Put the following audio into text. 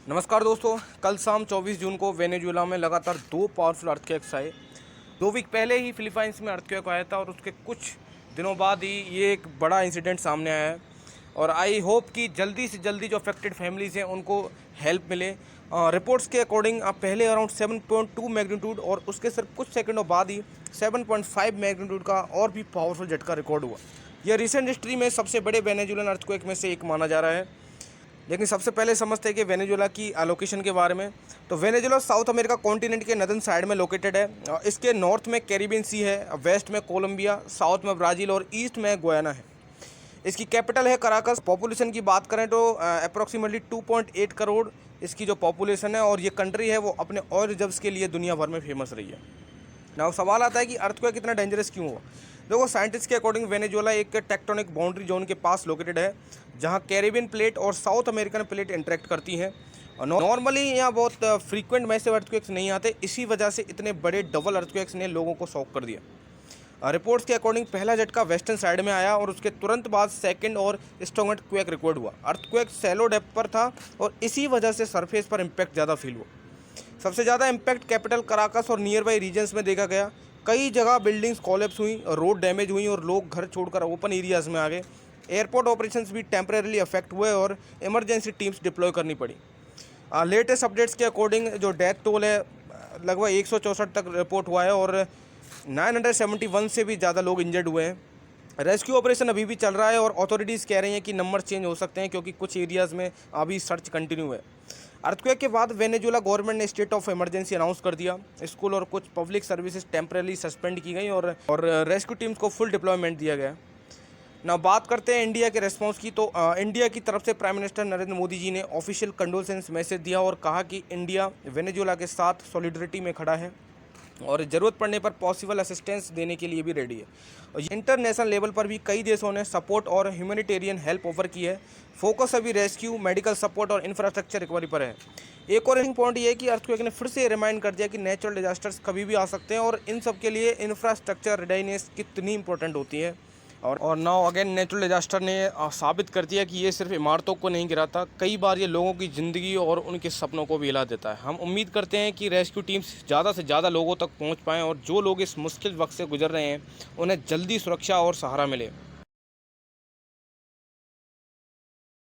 नमस्कार दोस्तों। कल शाम 24 जून को वेनेजुएला में लगातार दो पावरफुल अर्थक्वेक्स आए। 2 वीक पहले ही फिलीपाइंस में अर्थक्वेक आया था और उसके कुछ दिनों बाद ही ये एक बड़ा इंसिडेंट सामने आया है। और आई होप कि जल्दी से जल्दी जो अफेक्टेड फैमिलीज़ हैं उनको हेल्प मिले। रिपोर्ट्स के अकॉर्डिंग अब पहले अराउंड 7.2 मैग्नीट्यूड और उसके सिर्फ कुछ सेकंडों बाद ही 7.5 मैग्नीट्यूड का और भी पावरफुल झटका रिकॉर्ड हुआ। यह रिसेंट हिस्ट्री में सबसे बड़े वेनेजुएलन अर्थक्वेक में से एक माना जा रहा है। लेकिन सबसे पहले समझते हैं कि वेनेजुएला की लोकेशन के बारे में। तो वेनेजुएला साउथ अमेरिका कॉन्टिनेंट के नदर्न साइड में लोकेटेड है। इसके नॉर्थ में कैरिबियन सी है, वेस्ट में कोलंबिया, साउथ में ब्राज़ील और ईस्ट में गुयाना है। इसकी कैपिटल है कराकस। पॉपुलेशन की बात करें तो अप्रॉक्सीमेटली 2.8 करोड़ इसकी जो पॉपुलेशन है, और ये कंट्री है वो अपने ऑयल रिजर्व्स के लिए दुनिया भर में फेमस रही है। ना सवाल आता है कि अर्थक्वेक इतना डेंजरस क्यों हुआ। देखो, साइंटिस्ट के अकॉर्डिंग वेनेजुएला एक टेक्टोनिक बाउंड्री जोन के पास लोकेटेड है, जहां कैरिबियन प्लेट और साउथ अमेरिकन प्लेट इंटरेक्ट करती हैं। नॉर्मली यहाँ बहुत फ्रीक्वेंट मैसिव अर्थक्वेक्स नहीं आते, इसी वजह से इतने बड़े डबल अर्थक्वेक्स ने लोगों को शॉक कर दिया। रिपोर्ट्स के अकॉर्डिंग पहला झटका वेस्टर्न साइड में आया और उसके तुरंत बाद सेकंड और स्ट्रॉन्गर क्वेक रिकॉर्ड हुआ। अर्थक्वेक सैलो डेप्थ पर था और इसी वजह से सरफेस पर इम्पैक्ट ज़्यादा फील हुआ। सबसे ज़्यादा इम्पैक्ट कैपिटल कराकस और नियर बाई रीजन्स में देखा गया। कई जगह बिल्डिंग्स कॉलेप्स हुई, रोड डैमेज हुई और लोग घर छोड़कर ओपन एरियाज़ में आ गए। एयरपोर्ट ऑपरेशंस भी टेम्परेरीली अफेक्ट हुए और इमरजेंसी टीम्स डिप्लॉय करनी पड़ी। लेटेस्ट अपडेट्स के अकॉर्डिंग जो डेथ टोल है लगभग 164 तक रिपोर्ट हुआ है और 971 से भी ज़्यादा लोग इंजर्ड हुए हैं। रेस्क्यू ऑपरेशन अभी भी चल रहा है और अथॉरिटीज़ कह रही हैं कि नंबर चेंज हो सकते हैं क्योंकि कुछ एरियाज़ में अभी सर्च कंटिन्यू है। अर्थक्वेक के बाद वेनेजुएला गवर्नमेंट ने स्टेट ऑफ इमरजेंसी अनाउंस कर दिया। स्कूल और कुछ पब्लिक सर्विसेज टेम्परेली सस्पेंड की गई और रेस्क्यू टीम्स को फुल डिप्लॉयमेंट दिया गया। ना बात करते हैं इंडिया के रेस्पॉन्स की। तो इंडिया की तरफ से प्राइम मिनिस्टर नरेंद्र मोदी जी ने ऑफिशियल कंडोलेंस मैसेज दिया और कहा कि इंडिया वेनेजुएला के साथ सॉलिडरिटी में खड़ा है और ज़रूरत पड़ने पर पॉसिबल असिस्टेंस देने के लिए भी रेडी है। और इंटरनेशनल लेवल पर भी कई देशों ने सपोर्ट और ह्यूमैनिटेरियन हेल्प ऑफर की है। फोकस अभी रेस्क्यू, मेडिकल सपोर्ट और इंफ्रास्ट्रक्चर रिकवरी पर है। एक और पॉइंट ये है कि अर्थक्वेक ने फिर से रिमाइंड कर दिया कि नेचुरल डिजास्टर्स कभी भी आ सकते हैं और इन सब के लिए इंफ्रास्ट्रक्चर रेडीनेस कितनी इंपॉर्टेंट होती है। और नाउ अगेन नेचुरल डिजास्टर ने साबित कर दिया कि ये सिर्फ इमारतों को नहीं गिराता, कई बार ये लोगों की ज़िंदगी और उनके सपनों को भी हिला देता है। हम उम्मीद करते हैं कि रेस्क्यू टीम्स ज़्यादा से ज़्यादा लोगों तक पहुंच पाएँ और जो लोग इस मुश्किल वक्त से गुजर रहे हैं उन्हें जल्दी सुरक्षा और सहारा मिले।